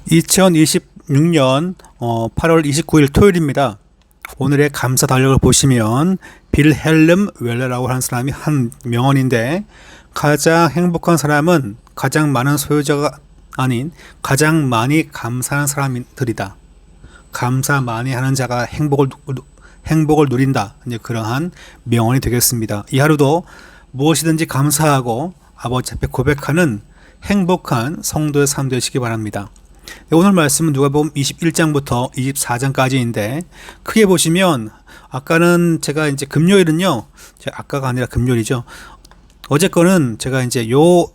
2026년 8월 29일 토요일입니다. 오늘의 감사 달력을 보시면 빌헬름 웰러라고 하는 사람이 한 명언인데, 가장 행복한 사람은 가장 많은 소유자가 아닌 가장 많이 감사하는 사람들이다. 감사 많이 하는 자가 행복을 누린다. 이제 그러한 명언이 되겠습니다. 이 하루도 무엇이든지 감사하고 아버지 앞에 고백하는 행복한 성도의 삶 되시기 바랍니다. 오늘 말씀은 누가복음 21장부터 24장까지인데, 크게 보시면 아까는 제가 이제 금요일은요, 아까가 아니라 금요일이죠. 어제 거는 제가 이제 요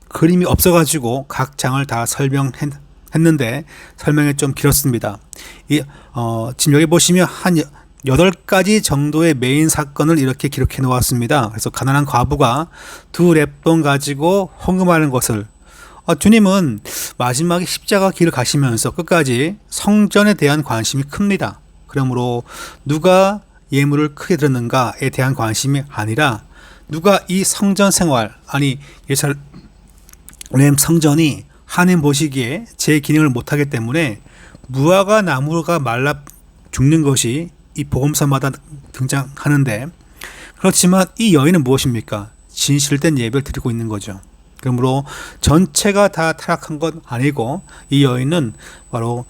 그림이 없어가지고 각 장을 다 설명했는데 설명이 좀 길었습니다. 지금 여기 보시면 한 8가지 정도의 메인 사건을 이렇게 기록해 놓았습니다. 그래서 가난한 과부가 두 랩돈 가지고 헌금하는 것을, 주님은 마지막에 십자가 길을 가시면서 끝까지 성전에 대한 관심이 큽니다. 그러므로 누가 예물을 크게 드렸는가에 대한 관심이 아니라 누가 이 성전 생활, 예루살렘 성전이 하나님 보시기에 제 기능을 못하기 때문에 무화과 나무가 말라 죽는 것이 이 복음서마다 등장하는데, 그렇지만 이 여인은 무엇입니까? 진실된 예배를 드리고 있는 거죠. 그러므로 전체가 다 타락한 건 아니고, 이 여인은 바로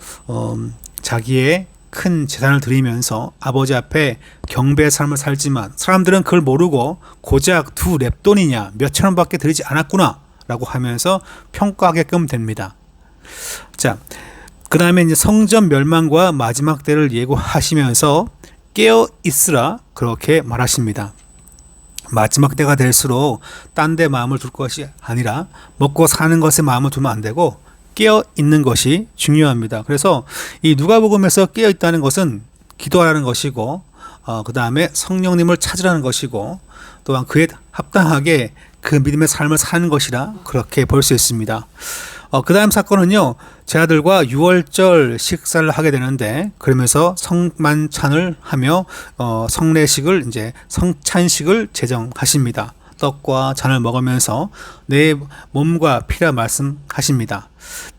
자기의 큰 재산을 드리면서 아버지 앞에 경배의 삶을 살지만, 사람들은 그걸 모르고 고작 두 랩돈이냐 몇천 원밖에 드리지 않았구나 라고 하면서 평가하게끔 됩니다. 자, 그 다음에 이제 성전 멸망과 마지막 때를 예고하시면서 깨어 있으라 그렇게 말하십니다. 마지막 때가 될수록 딴 데 마음을 둘 것이 아니라 먹고 사는 것에 마음을 두면 안 되고 깨어 있는 것이 중요합니다. 그래서 이 누가복음에서 깨어 있다는 것은 기도하라는 것이고, 그 다음에 성령님을 찾으라는 것이고, 또한 그에 합당하게 그 믿음의 삶을 사는 것이라 그렇게 볼 수 있습니다. 그 다음 사건은요, 제 아들과 6월절 식사를 하게 되는데, 그러면서 성만찬을 하며 성례식을 이제 성찬식을 제정하십니다. 떡과 잔을 먹으면서 내 몸과 피라 말씀하십니다.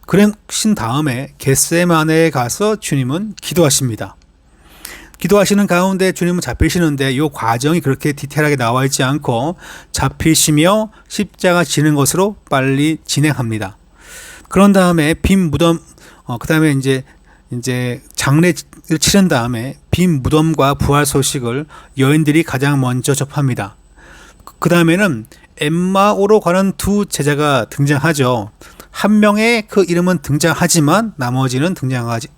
그러신 다음에 겟세마네에 가서 주님은 기도하십니다. 기도하시는 가운데 주님은 잡히시는데, 이 과정이 그렇게 디테일하게 나와 있지 않고 잡히시며 십자가 지는 것으로 빨리 진행합니다. 그런 다음에 빈 무덤, 그 다음에 이제 장례를 치른 다음에 빈 무덤과 부활 소식을 여인들이 가장 먼저 접합니다. 그 다음에는 엠마오로 가는 두 제자가 등장하죠. 한 명의 그 이름은 등장하지만 나머지는 등장하지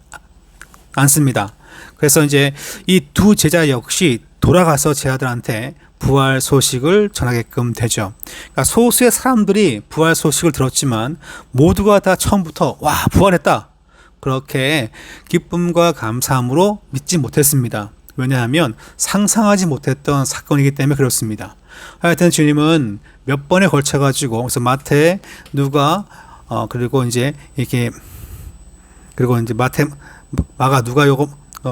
않습니다. 그래서 이제 이 두 제자 역시 돌아가서 제 아들한테 부활 소식을 전하게끔 되죠. 그러니까 소수의 사람들이 부활 소식을 들었지만 모두가 다 처음부터 와, 부활했다, 그렇게 기쁨과 감사함으로 믿지 못했습니다. 왜냐하면 상상하지 못했던 사건이기 때문에 그렇습니다. 하여튼 주님은 몇 번에 걸쳐 가지고, 그래서 마태, 누가, 그리고 이제 마태, 마가,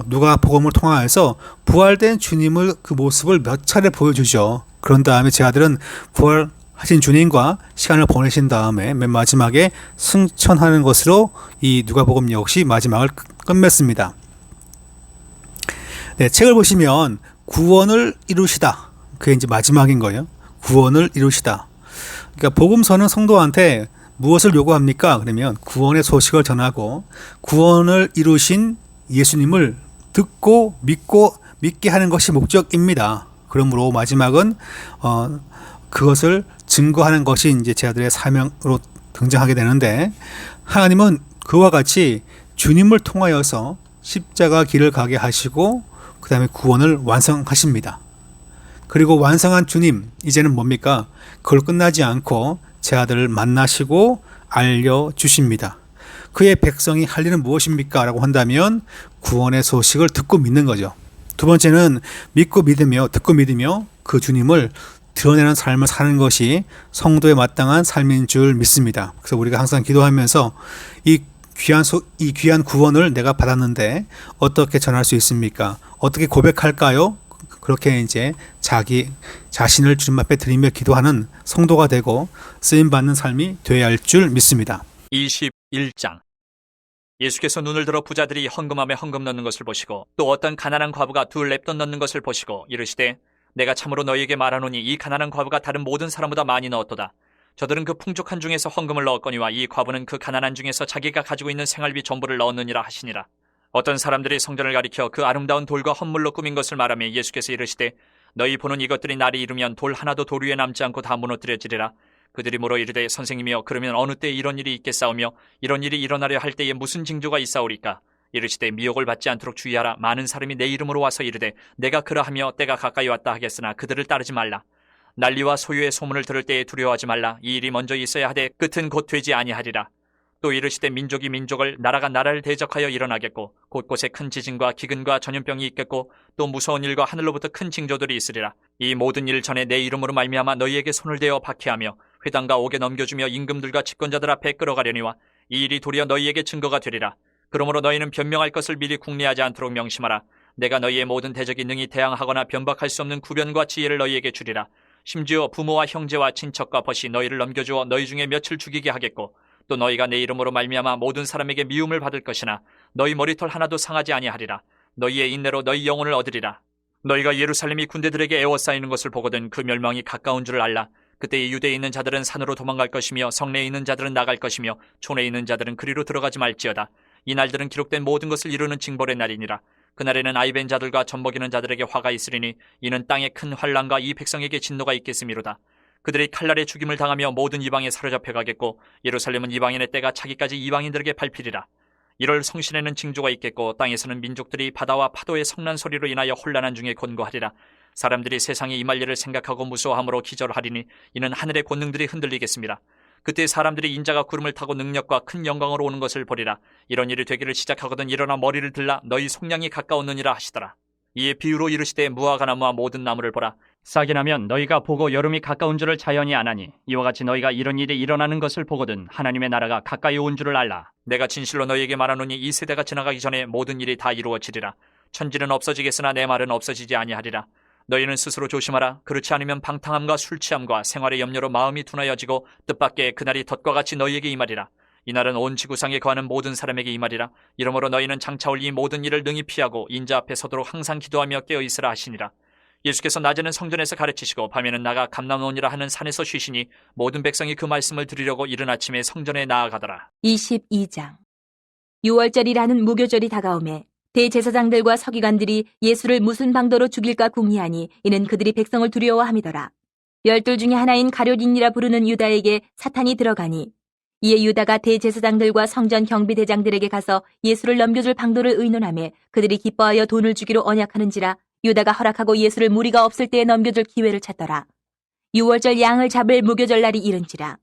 누가 복음을 통하여서 부활된 주님을 그 모습을 몇 차례 보여주죠. 그런 다음에 제 아들은 부활하신 주님과 시간을 보내신 다음에 맨 마지막에 승천하는 것으로 이 누가복음 역시 마지막을 끝맺습니다. 네, 책을 보시면 구원을 이루시다, 그게 이제 마지막인 거예요. 구원을 이루시다. 그러니까 복음서는 성도한테 무엇을 요구합니까? 그러면 구원의 소식을 전하고 구원을 이루신 예수님을 듣고 믿게 하는 것이 목적입니다. 그러므로 마지막은 그것을 증거하는 것이 이제 제 아들의 사명으로 등장하게 되는데, 하나님은 그와 같이 주님을 통하여서 십자가 길을 가게 하시고 그 다음에 구원을 완성하십니다. 그리고 완성한 주님, 이제는 뭡니까? 그걸 끝나지 않고 제 아들을 만나시고 알려주십니다. 그의 백성이 할 일은 무엇입니까? 라고 한다면 구원의 소식을 듣고 믿는 거죠. 두 번째는 듣고 믿으며 그 주님을 드러내는 삶을 사는 것이 성도에 마땅한 삶인 줄 믿습니다. 그래서 우리가 항상 기도하면서 이 귀한 구원을 내가 받았는데 어떻게 전할 수 있습니까? 어떻게 고백할까요? 그렇게 이제 자기 자신을 주님 앞에 드리며 기도하는 성도가 되고 쓰임 받는 삶이 되어야 할 줄 믿습니다. 21장 예수께서 눈을 들어 부자들이 헌금함에 헌금 넣는 것을 보시고 또 어떤 가난한 과부가 2렙돈 넣는 것을 보시고 이르시되 내가 참으로 너희에게 말하노니 이 가난한 과부가 다른 모든 사람보다 많이 넣었도다. 저들은 그 풍족한 중에서 헌금을 넣었거니와 이 과부는 그 가난한 중에서 자기가 가지고 있는 생활비 전부를 넣었느니라 하시니라. 어떤 사람들이 성전을 가리켜 그 아름다운 돌과 헌물로 꾸민 것을 말하며 예수께서 이르시되 너희 보는 이것들이 날이 이르면 돌 하나도 돌 위에 남지 않고 다 무너뜨려지리라. 그들이 물어 이르되 선생님이여 그러면 어느 때에 이런 일이 있겠사오며 이런 일이 일어나려 할 때에 무슨 징조가 있사오리까? 이르시되 미혹을 받지 않도록 주의하라. 많은 사람이 내 이름으로 와서 이르되 내가 그러하며 때가 가까이 왔다 하겠으나 그들을 따르지 말라. 난리와 소유의 소문을 들을 때에 두려워하지 말라. 이 일이 먼저 있어야 하되 끝은 곧 되지 아니하리라. 또 이르시되 민족이 민족을 나라가 나라를 대적하여 일어나겠고 곳곳에 큰 지진과 기근과 전염병이 있겠고 또 무서운 일과 하늘로부터 큰 징조들이 있으리라. 이 모든 일 전에 내 이름으로 말미암아 너희에게 손을 대어 박해하며 회당과 옥에 넘겨주며 임금들과 집권자들 앞에 끌어가려니와 이 일이 도리어 너희에게 증거가 되리라. 그러므로 너희는 변명할 것을 미리 궁리하지 않도록 명심하라. 내가 너희의 모든 대적이 능히 대항하거나 변박할 수 없는 구변과 지혜를 너희에게 주리라. 심지어 부모와 형제와 친척과 벗이 너희를 넘겨주어 너희 중에 며칠 죽이게 하겠고 또 너희가 내 이름으로 말미암아 모든 사람에게 미움을 받을 것이나 너희 머리털 하나도 상하지 아니하리라. 너희의 인내로 너희 영혼을 얻으리라. 너희가 예루살렘이 군대들에게 에워싸이는 것을 보거든 그 멸망이 가까운 줄을 알라. 그때 유대에 있는 자들은 산으로 도망갈 것이며 성내에 있는 자들은 나갈 것이며 촌에 있는 자들은 그리로 들어가지 말지어다. 이 날들은 기록된 모든 것을 이루는 징벌의 날이니라. 그날에는 아이벤 자들과 젖먹이는 자들에게 화가 있으리니 이는 땅에 큰 환난과 이 백성에게 진노가 있겠음이로다. 그들이 칼날에 죽임을 당하며 모든 이방에 사로잡혀 가겠고 예루살렘은 이방인의 때가 차기까지 이방인들에게 밟히리라. 이럴 성신에는 징조가 있겠고 땅에서는 민족들이 바다와 파도의 성난 소리로 인하여 혼란한 중에 곤고하리라. 사람들이 세상에 임할 일을 생각하고 무서워함으로 기절하리니 이는 하늘의 권능들이 흔들리겠습니다. 그때 사람들이 인자가 구름을 타고 능력과 큰 영광으로 오는 것을 보리라. 이런 일이 되기를 시작하거든 일어나 머리를 들라 너희 속량이 가까웠느니라 하시더라. 이에 비유로 이르시되 무화과나무와 모든 나무를 보라. 싹이 나면 너희가 보고 여름이 가까운 줄을 자연히 아나니 이와 같이 너희가 이런 일이 일어나는 것을 보거든 하나님의 나라가 가까이 온 줄을 알라. 내가 진실로 너희에게 말하노니 이 세대가 지나가기 전에 모든 일이 다 이루어지리라. 천지는 없어지겠으나 내 말은 없어지지 아니하리라. 너희는 스스로 조심하라. 그렇지 않으면 방탕함과 술취함과 생활의 염려로 마음이 둔하여지고 뜻밖의 그날이 덫과 같이 너희에게 임하리라. 이날은 온 지구상에 거하는 모든 사람에게 임하리라. 이러므로 너희는 장차올 이 모든 일을 능히 피하고 인자 앞에 서도록 항상 기도하며 깨어있으라 하시니라. 예수께서 낮에는 성전에서 가르치시고 밤에는 나가 감람원이라 하는 산에서 쉬시니 모든 백성이 그 말씀을 들으려고 이른 아침에 성전에 나아가더라. 22장. 유월절이라는 무교절이 다가오매 대제사장들과 서기관들이 예수를 무슨 방도로 죽일까 궁리하니 이는 그들이 백성을 두려워함이더라. 12 중에 하나인 가룟인이라 부르는 유다에게 사탄이 들어가니 이에 유다가 대제사장들과 성전 경비대장들에게 가서 예수를 넘겨줄 방도를 의논하며 그들이 기뻐하여 돈을 주기로 언약하는지라. 유다가 허락하고 예수를 무리가 없을 때에 넘겨줄 기회를 찾더라. 유월절 양을 잡을 무교절 날이 이른지라.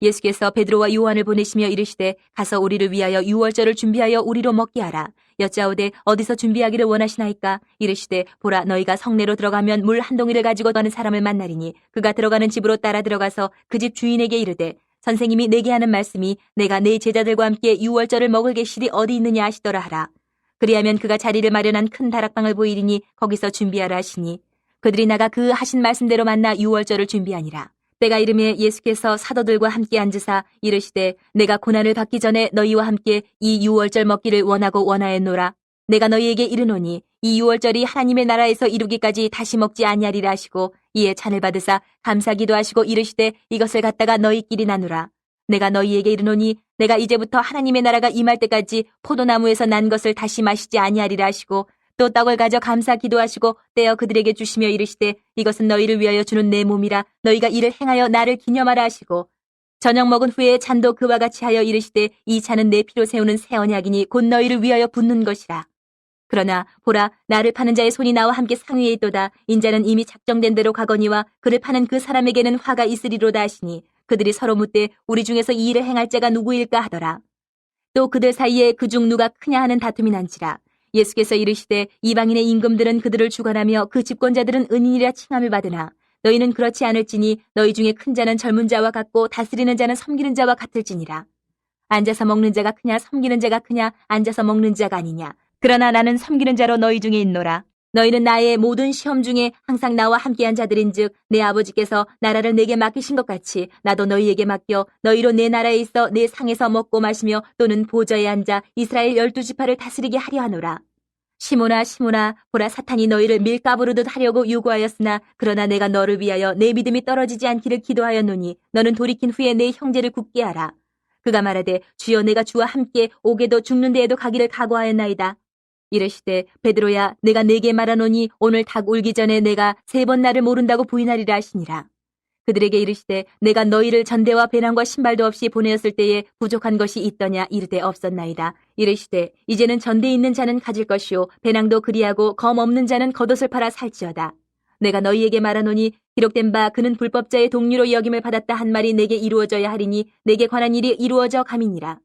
예수께서 베드로와 요한을 보내시며 이르시되 가서 우리를 위하여 유월절을 준비하여 우리로 먹게 하라. 여짜오되 어디서 준비하기를 원하시나이까? 이르시되 보라 너희가 성내로 들어가면 물 한 동이를 가지고 가는 사람을 만나리니 그가 들어가는 집으로 따라 들어가서 그 집 주인에게 이르되 선생님이 내게 하는 말씀이 내가 내 제자들과 함께 유월절을 먹을 계실이 어디 있느냐 하시더라 하라. 그리하면 그가 자리를 마련한 큰 다락방을 보이리니 거기서 준비하라 하시니 그들이 나가 그 하신 말씀대로 만나 유월절을 준비하니라. 때가 이르매 예수께서 사도들과 함께 앉으사 이르시되 내가 고난을 받기 전에 너희와 함께 이 유월절 먹기를 원하고 원하였노라. 내가 너희에게 이르노니 이 유월절이 하나님의 나라에서 이루기까지 다시 먹지 아니하리라 하시고 이에 잔을 받으사 감사기도 하시고 이르시되 이것을 갖다가 너희끼리 나누라. 내가 너희에게 이르노니 내가 이제부터 하나님의 나라가 임할 때까지 포도나무에서 난 것을 다시 마시지 아니하리라 하시고 또 떡을 가져 감사 기도하시고 떼어 그들에게 주시며 이르시되 이것은 너희를 위하여 주는 내 몸이라 너희가 이를 행하여 나를 기념하라 하시고 저녁 먹은 후에 잔도 그와 같이 하여 이르시되 이 잔은 내 피로 세우는 새 언약이니 곧 너희를 위하여 붓는 것이라. 그러나 보라 나를 파는 자의 손이 나와 함께 상위에 있도다. 인자는 이미 작정된 대로 가거니와 그를 파는 그 사람에게는 화가 있으리로다 하시니 그들이 서로 묻되 우리 중에서 이 일을 행할 자가 누구일까 하더라. 또 그들 사이에 그중 누가 크냐 하는 다툼이 난지라. 예수께서 이르시되 이방인의 임금들은 그들을 주관하며 그 집권자들은 은인이라 칭함을 받으나 너희는 그렇지 않을지니 너희 중에 큰 자는 젊은 자와 같고 다스리는 자는 섬기는 자와 같을지니라. 앉아서 먹는 자가 크냐 섬기는 자가 크냐 앉아서 먹는 자가 아니냐. 그러나 나는 섬기는 자로 너희 중에 있노라. 너희는 나의 모든 시험 중에 항상 나와 함께한 자들인즉 내 아버지께서 나라를 내게 맡기신 것 같이 나도 너희에게 맡겨 너희로 내 나라에 있어 내 상에서 먹고 마시며 또는 보좌에 앉아 이스라엘 12지파를 다스리게 하려 하노라. 시몬아 시몬아 보라 사탄이 너희를 밀가부르듯 하려고 요구하였으나 그러나 내가 너를 위하여 내 믿음이 떨어지지 않기를 기도하였노니 너는 돌이킨 후에 내 형제를 굳게 하라. 그가 말하되 주여 내가 주와 함께 옥에도 죽는 데에도 가기를 각오하였나이다. 이르시되 베드로야 내가 네게 말하노니 오늘 닭 울기 전에 내가 3번 나를 모른다고 부인하리라 하시니라. 그들에게 이르시되 내가 너희를 전대와 배낭과 신발도 없이 보내었을 때에 부족한 것이 있더냐 이르되 없었나이다. 이르시되 이제는 전대 있는 자는 가질 것이요 배낭도 그리하고 검 없는 자는 겉옷을 팔아 살지어다. 내가 너희에게 말하노니 기록된 바 그는 불법자의 동류로 여김을 받았다 한 말이 내게 이루어져야 하리니 내게 관한 일이 이루어져 감이니라.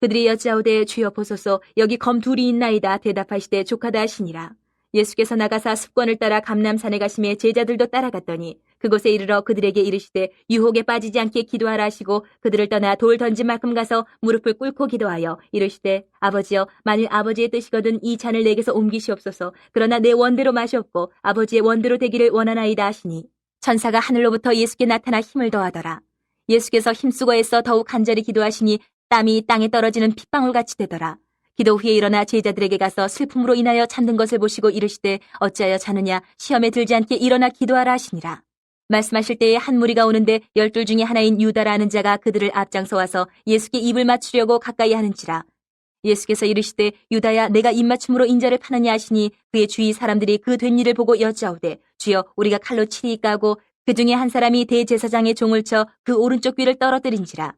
그들이 여짜오되 주여 보소서 여기 검 2이 있나이다. 대답하시되 족하다 하시니라. 예수께서 나가사 습관을 따라 감람산에 가심에 제자들도 따라갔더니 그곳에 이르러 그들에게 이르시되 유혹에 빠지지 않게 기도하라 하시고 그들을 떠나 돌 던진 만큼 가서 무릎을 꿇고 기도하여 이르시되 아버지여 만일 아버지의 뜻이거든 이 잔을 내게서 옮기시옵소서. 그러나 내 원대로 마시옵고 아버지의 원대로 되기를 원하나이다 하시니 천사가 하늘로부터 예수께 나타나 힘을 더하더라. 예수께서 힘쓰고 애써 더욱 간절히 기도하시니 땀이 땅에 떨어지는 핏방울같이 되더라. 기도 후에 일어나 제자들에게 가서 슬픔으로 인하여 잠든 것을 보시고 이르시되 어찌하여 자느냐 시험에 들지 않게 일어나 기도하라 하시니라. 말씀하실 때에 한 무리가 오는데 12 중에 하나인 유다라는 자가 그들을 앞장서 와서 예수께 입을 맞추려고 가까이 하는지라. 예수께서 이르시되 유다야 내가 입맞춤으로 인자를 파느냐 하시니 그의 주위 사람들이 그 된 일을 보고 여짜오되 주여 우리가 칼로 치리이까 하고 그 중에 한 사람이 대제사장의 종을 쳐 그 오른쪽 귀를 떨어뜨린지라.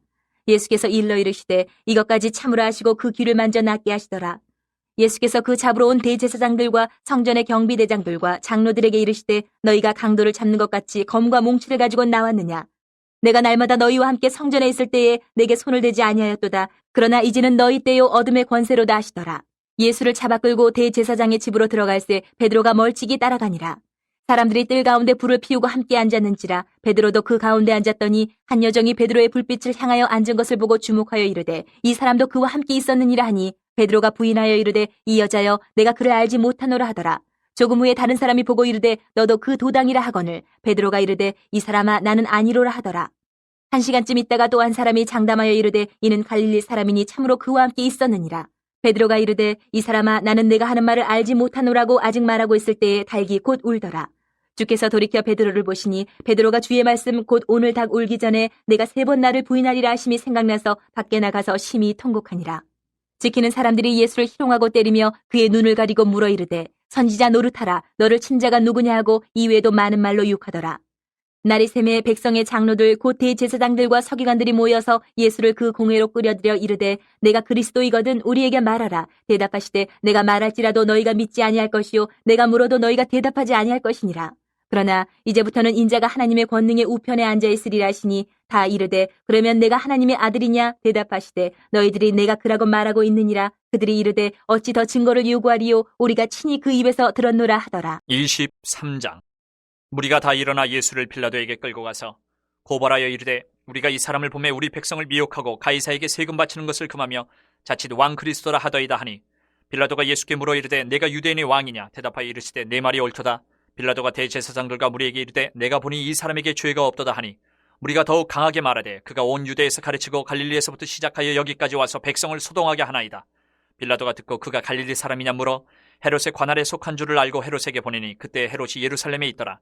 예수께서 일러 이르시되 이것까지 참으라 하시고 그 귀를 만져 낫게 하시더라. 예수께서 그 잡으러 온 대제사장들과 성전의 경비대장들과 장로들에게 이르시되 너희가 강도를 잡는 것 같이 검과 몽치를 가지고 나왔느냐. 내가 날마다 너희와 함께 성전에 있을 때에 내게 손을 대지 아니하였도다. 그러나 이제는 너희 때요 어둠의 권세로다 하시더라. 예수를 잡아 끌고 대제사장의 집으로 들어갈새 베드로가 멀찍이 따라가니라. 사람들이 뜰 가운데 불을 피우고 함께 앉았는지라. 베드로도 그 가운데 앉았더니 한 여종이 베드로의 불빛을 향하여 앉은 것을 보고 주목하여 이르되 이 사람도 그와 함께 있었느니라 하니 베드로가 부인하여 이르되 이 여자여 내가 그를 알지 못하노라 하더라. 조금 후에 다른 사람이 보고 이르되 너도 그 도당이라 하거늘 베드로가 이르되 이 사람아 나는 아니로라 하더라. 1시간쯤 있다가 또 한 사람이 장담하여 이르되 이는 갈릴리 사람이니 참으로 그와 함께 있었느니라. 베드로가 이르되 이 사람아 나는 내가 하는 말을 알지 못하노라고 아직 말하고 있을 때에 닭이 곧 울더라. 주께서 돌이켜 베드로를 보시니 베드로가 주의 말씀 곧 오늘 닭 울기 전에 내가 3번 나를 부인하리라 하심이 생각나서 밖에 나가서 심히 통곡하니라. 지키는 사람들이 예수를 희롱하고 때리며 그의 눈을 가리고 물어 이르되 선지자 노릇하라 너를 친 자가 누구냐 하고 이외에도 많은 말로 유혹하더라. 날이 새매 백성의 장로들 곧 대제사장들과 서기관들이 모여서 예수를 그 공회로 끌어들여 이르되 내가 그리스도이거든 우리에게 말하라. 대답하시되 내가 말할지라도 너희가 믿지 아니할 것이요 내가 물어도 너희가 대답하지 아니할 것이니라. 그러나 이제부터는 인자가 하나님의 권능의 우편에 앉아 있으리라 하시니 다 이르되 그러면 내가 하나님의 아들이냐 대답하시되 너희들이 내가 그라고 말하고 있느니라. 그들이 이르되 어찌 더 증거를 요구하리요 우리가 친히 그 입에서 들었노라 하더라. 23장. 무리가 다 일어나 예수를 빌라도에게 끌고 가서 고발하여 이르되 우리가 이 사람을 보매 우리 백성을 미혹하고 가이사에게 세금 바치는 것을 금하며 자칫 왕 그리스도라 하더이다 하니 빌라도가 예수께 물어 이르되 내가 유대인의 왕이냐 대답하여 이르시되 내 말이 옳도다. 빌라도가 대제사장들과 무리에게 이르되 내가 보니 이 사람에게 죄가 없도다 하니 무리가 더욱 강하게 말하되 그가 온 유대에서 가르치고 갈릴리에서부터 시작하여 여기까지 와서 백성을 소동하게 하나이다. 빌라도가 듣고 그가 갈릴리 사람이냐 물어 헤롯의 관할에 속한 줄을 알고 헤롯에게 보내니 그때 헤롯이 예루살렘에 있더라.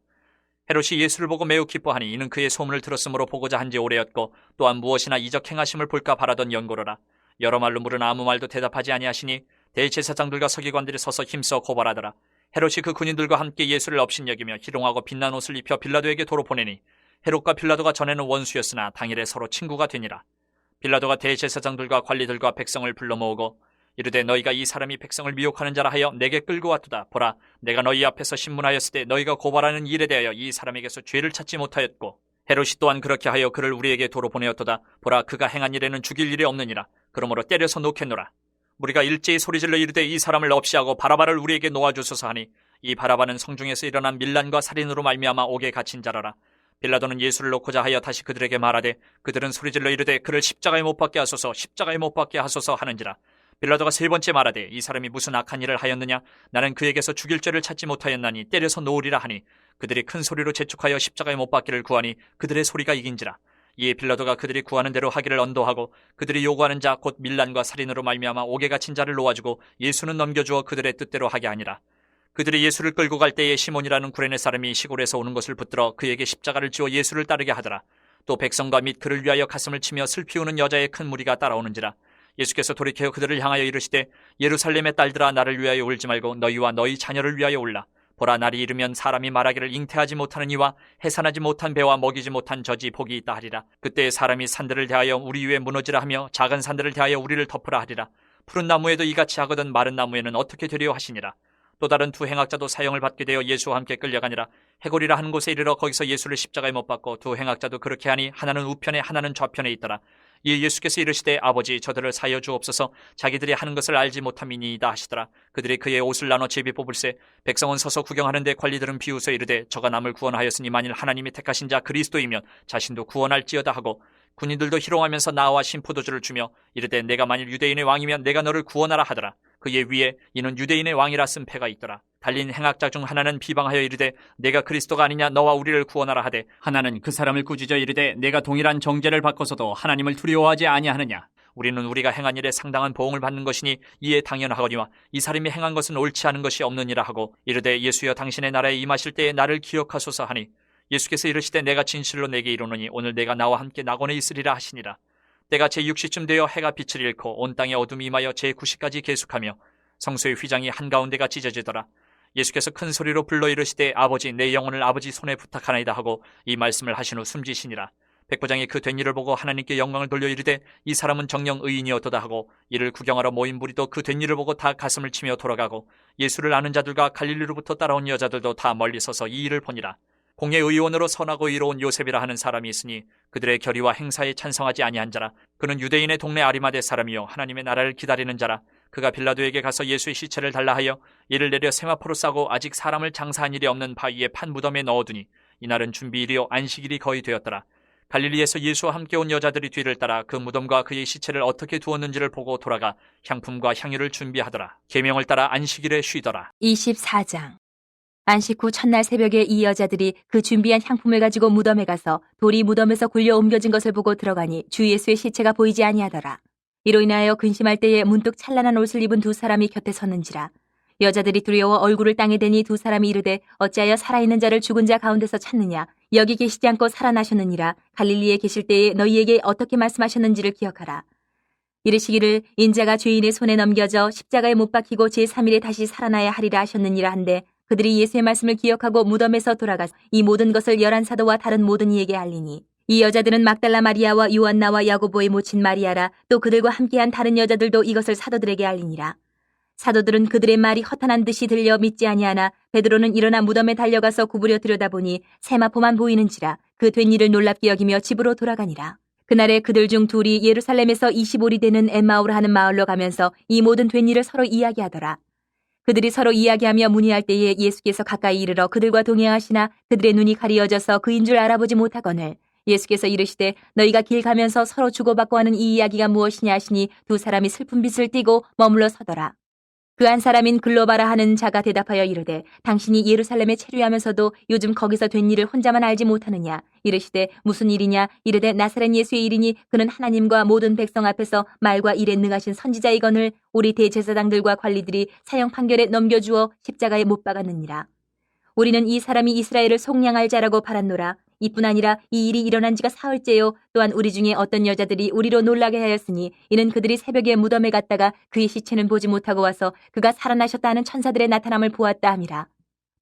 헤롯이 예수를 보고 매우 기뻐하니 이는 그의 소문을 들었으므로 보고자 한지 오래였고 또한 무엇이나 이적 행하심을 볼까 바라던 연고로라. 여러 말로 물으나 아무 말도 대답하지 아니하시니 대제사장들과 서기관들이 서서 힘써 고발하더라. 헤롯이 그 군인들과 함께 예수를 업신여기며 희롱하고 빛난 옷을 입혀 빌라도에게 도로 보내니 헤롯과 빌라도가 전에는 원수였으나 당일에 서로 친구가 되니라. 빌라도가 대제사장들과 관리들과 백성을 불러 모으고 이르되 너희가 이 사람이 백성을 미혹하는 자라 하여 내게 끌고 왔도다. 보라 내가 너희 앞에서 신문하였을 때 너희가 고발하는 일에 대하여 이 사람에게서 죄를 찾지 못하였고 헤롯이 또한 그렇게 하여 그를 우리에게 도로 보내었도다. 보라 그가 행한 일에는 죽일 일이 없느니라. 그러므로 때려서 놓겠노라. 우리가 일제히 소리질러 이르되 이 사람을 없이하고 바라바를 우리에게 놓아주소서 하니 이 바라바는 성중에서 일어난 밀란과 살인으로 말미암아 옥에 갇힌 자라라. 빌라도는 예수를 놓고자 하여 다시 그들에게 말하되 그들은 소리질러 이르되 그를 십자가에 못 박게 하소서 십자가에 못 박게 하소서 하는지라. 빌라도가 세 번째 말하되 이 사람이 무슨 악한 일을 하였느냐? 나는 그에게서 죽일 죄를 찾지 못하였나니 때려서 놓으리라 하니 그들이 큰 소리로 재촉하여 십자가에 못 박기를 구하니 그들의 소리가 이긴지라. 이에 빌라도가 그들이 구하는 대로 하기를 언도하고 그들이 요구하는 자 곧 밀란과 살인으로 말미암아 옥에 갇힌 자를 놓아주고 예수는 넘겨주어 그들의 뜻대로 하게 하니라. 그들이 예수를 끌고 갈 때에 시몬이라는 구레네 사람이 시골에서 오는 것을 붙들어 그에게 십자가를 지어 예수를 따르게 하더라. 또 백성과 및 그를 위하여 가슴을 치며 슬피 우는 여자의 큰 무리가 따라오는지라. 예수께서 돌이켜 그들을 향하여 이르시되 예루살렘의 딸들아 나를 위하여 울지 말고 너희와 너희 자녀를 위하여 울라. 보라 날이 이르면 사람이 말하기를 잉태하지 못하는 이와 해산하지 못한 배와 먹이지 못한 젖이 복이 있다 하리라. 그때 사람이 산들을 대하여 우리 위에 무너지라 하며 작은 산들을 대하여 우리를 덮으라 하리라. 푸른 나무에도 이같이 하거든 마른 나무에는 어떻게 되리요 하시니라. 또 다른 두 행악자도 사형을 받게 되어 예수와 함께 끌려가니라. 해골이라 하는 곳에 이르러 거기서 예수를 십자가에 못 박고 두 행악자도 그렇게 하니 하나는 우편에 하나는 좌편에 있더라. 이에 예수께서 이르시되 아버지 저들을 사여 주옵소서 자기들이 하는 것을 알지 못함이니이다 하시더라. 그들이 그의 옷을 나눠 제비 뽑을세 백성은 서서 구경하는데 관리들은 비웃어 이르되 저가 남을 구원하였으니 만일 하나님이 택하신 자 그리스도이면 자신도 구원할지어다 하고 군인들도 희롱하면서 나와 신포도주를 주며 이르되 내가 만일 유대인의 왕이면 내가 너를 구원하라 하더라. 그의 위에 이는 유대인의 왕이라 쓴 패가 있더라. 달린 행악자 중 하나는 비방하여 이르되 내가 그리스도가 아니냐 너와 우리를 구원하라 하되 하나는 그 사람을 꾸짖어 이르되 내가 동일한 정죄를 받고서도 하나님을 두려워하지 아니하느냐. 우리는 우리가 행한 일에 상당한 보응을 받는 것이니 이에 당연하거니와 이 사람이 행한 것은 옳지 않은 것이 없느니라 하고 이르되 예수여 당신의 나라에 임하실 때에 나를 기억하소서 하니 예수께서 이르시되 내가 진실로 내게 이르노니 오늘 내가 나와 함께 낙원에 있으리라 하시니라. 때가 제6시쯤 되어 해가 빛을 잃고 온 땅에 어둠이 임하여 제9시까지 계속하며 성소의 휘장이 한가운데가 찢어지더라. 예수께서 큰 소리로 불러 이르시되 아버지 내 영혼을 아버지 손에 부탁하나이다 하고 이 말씀을 하신 후 숨지시니라. 백부장이 그 된 일을 보고 하나님께 영광을 돌려 이르되 이 사람은 정녕 의인이었도다 하고 이를 구경하러 모인 무리도 그 된 일을 보고 다 가슴을 치며 돌아가고 예수를 아는 자들과 갈릴리로부터 따라온 여자들도 다 멀리 서서 이 일을 보니라. 공의 의원으로 선하고 의로운 요셉이라 하는 사람이 있으니 그들의 결의와 행사에 찬성하지 아니한 자라. 그는 유대인의 동네 아리마대 사람이요 하나님의 나라를 기다리는 자라. 그가 빌라도에게 가서 예수의 시체를 달라 하여 이를 내려 세마포로 싸고 아직 사람을 장사한 일이 없는 바위에 판 무덤에 넣어두니 이날은 준비일이요 안식일이 거의 되었더라. 갈릴리에서 예수와 함께 온 여자들이 뒤를 따라 그 무덤과 그의 시체를 어떻게 두었는지를 보고 돌아가 향품과 향유를 준비하더라. 계명을 따라 안식일에 쉬더라. 24장. 안식 후 첫날 새벽에 이 여자들이 그 준비한 향품을 가지고 무덤에 가서 돌이 무덤에서 굴려 옮겨진 것을 보고 들어가니 주 예수의 시체가 보이지 아니하더라. 이로 인하여 근심할 때에 문득 찬란한 옷을 입은 두 사람이 곁에 섰는지라. 여자들이 두려워 얼굴을 땅에 대니 두 사람이 이르되 어찌하여 살아있는 자를 죽은 자 가운데서 찾느냐. 여기 계시지 않고 살아나셨느니라. 갈릴리에 계실 때에 너희에게 어떻게 말씀하셨는지를 기억하라. 이르시기를 인자가 죄인의 손에 넘겨져 십자가에 못 박히고 제3일에 다시 살아나야 하리라 하셨느니라 한데 그들이 예수의 말씀을 기억하고 무덤에서 돌아가서 이 모든 것을 11사도와 다른 모든 이에게 알리니 이 여자들은 막달라 마리아와 요한나와 야고보의 모친 마리아라. 또 그들과 함께한 다른 여자들도 이것을 사도들에게 알리니라. 사도들은 그들의 말이 허탄한 듯이 들려 믿지 아니하나 베드로는 일어나 무덤에 달려가서 구부려 들여다보니 세마포만 보이는지라. 그 된 일을 놀랍게 여기며 집으로 돌아가니라. 그날에 그들 중 둘이 예루살렘에서 25리 되는 엠마오라 하는 마을로 가면서 이 모든 된 일을 서로 이야기하더라. 그들이 서로 이야기하며 문의할 때에 예수께서 가까이 이르러 그들과 동행하시나 그들의 눈이 가리어져서 그인 줄 알아보지 못하거늘 예수께서 이르시되 너희가 길 가면서 서로 주고받고 하는 이 이야기가 무엇이냐 하시니 두 사람이 슬픈 빛을 띠고 머물러 서더라. 그 한 사람인 글로바라 하는 자가 대답하여 이르되 당신이 예루살렘에 체류하면서도 요즘 거기서 된 일을 혼자만 알지 못하느냐. 이르시되 무슨 일이냐. 이르되 나사렛 예수의 일이니 그는 하나님과 모든 백성 앞에서 말과 일에 능하신 선지자이거늘 우리 대제사장들과 관리들이 사형 판결에 넘겨주어 십자가에 못 박았느니라. 우리는 이 사람이 이스라엘을 속량할 자라고 바랐노라. 이뿐 아니라 이 일이 일어난 지가 사흘째요. 또한 우리 중에 어떤 여자들이 우리로 놀라게 하였으니 이는 그들이 새벽에 무덤에 갔다가 그의 시체는 보지 못하고 와서 그가 살아나셨다 하는 천사들의 나타남을 보았다 함이라.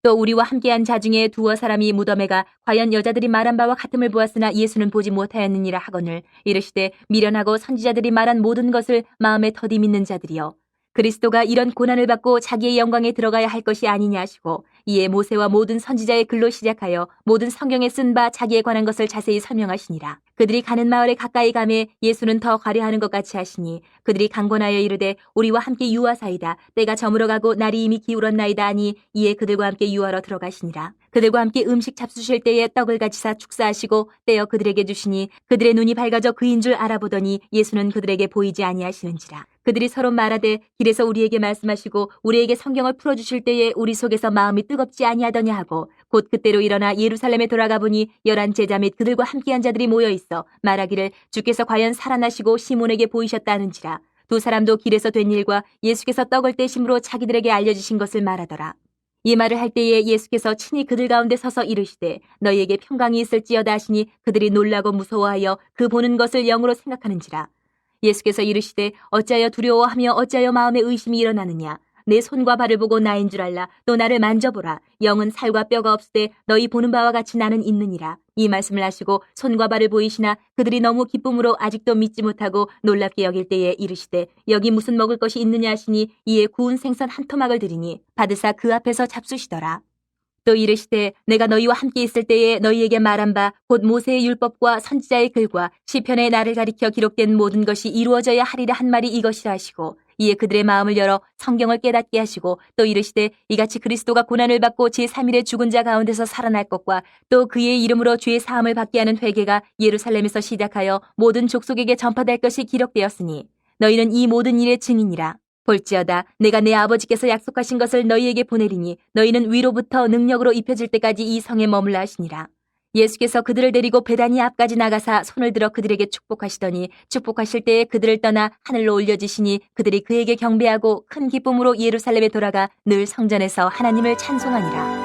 또 우리와 함께한 자 중에 두어 사람이 무덤에 가 과연 여자들이 말한 바와 같음을 보았으나 예수는 보지 못하였느니라 하거늘 이르시되 미련하고 선지자들이 말한 모든 것을 마음에 더디 믿는 자들이여. 그리스도가 이런 고난을 받고 자기의 영광에 들어가야 할 것이 아니냐 하시고 이에 모세와 모든 선지자의 글로 시작하여 모든 성경에 쓴 바 자기에 관한 것을 자세히 설명하시니라. 그들이 가는 마을에 가까이 가매 예수는 더 가려하는 것 같이 하시니 그들이 강권하여 이르되 우리와 함께 유하사이다. 때가 저물어가고 날이 이미 기울었나이다 하니 이에 그들과 함께 유하러 들어가시니라. 그들과 함께 음식 잡수실 때에 떡을 가지사 축사하시고 떼어 그들에게 주시니 그들의 눈이 밝아져 그인 줄 알아보더니 예수는 그들에게 보이지 아니하시는지라. 그들이 서로 말하되 길에서 우리에게 말씀하시고 우리에게 성경을 풀어주실 때에 우리 속에서 마음이 뜨겁지 아니하더냐 하고 곧 그때로 일어나 예루살렘에 돌아가 보니 11 제자 및 그들과 함께한 자들이 모여 있어 말하기를 주께서 과연 살아나시고 시몬에게 보이셨다 하는지라. 두 사람도 길에서 된 일과 예수께서 떡을 떼심으로 자기들에게 알려주신 것을 말하더라. 이 말을 할 때에 예수께서 친히 그들 가운데 서서 이르시되 너희에게 평강이 있을지어다 하시니 그들이 놀라고 무서워하여 그 보는 것을 영으로 생각하는지라. 예수께서 이르시되 어찌하여 두려워하며 어찌하여 마음에 의심이 일어나느냐. 내 손과 발을 보고 나인 줄 알라. 또 나를 만져보라. 영은 살과 뼈가 없으되 너희 보는 바와 같이 나는 있느니라. 이 말씀을 하시고 손과 발을 보이시나 그들이 너무 기쁨으로 아직도 믿지 못하고 놀랍게 여길 때에 이르시되 여기 무슨 먹을 것이 있느냐 하시니 이에 구운 생선 한 토막을 드리니 받으사 그 앞에서 잡수시더라. 또 이르시되 내가 너희와 함께 있을 때에 너희에게 말한 바 곧 모세의 율법과 선지자의 글과 시편의 나를 가리켜 기록된 모든 것이 이루어져야 하리라 한 말이 이것이라 하시고 이에 그들의 마음을 열어 성경을 깨닫게 하시고 또 이르시되 이같이 그리스도가 고난을 받고 제3일에 죽은 자 가운데서 살아날 것과 또 그의 이름으로 죄 사함을 받게 하는 회개가 예루살렘에서 시작하여 모든 족속에게 전파될 것이 기록되었으니 너희는 이 모든 일의 증인이라. 볼지어다 내가 내 아버지께서 약속하신 것을 너희에게 보내리니 너희는 위로부터 능력으로 입혀질 때까지 이 성에 머물라 하시니라. 예수께서 그들을 데리고 베다니 앞까지 나가사 손을 들어 그들에게 축복하시더니 축복하실 때에 그들을 떠나 하늘로 올려지시니 그들이 그에게 경배하고 큰 기쁨으로 예루살렘에 돌아가 늘 성전에서 하나님을 찬송하니라.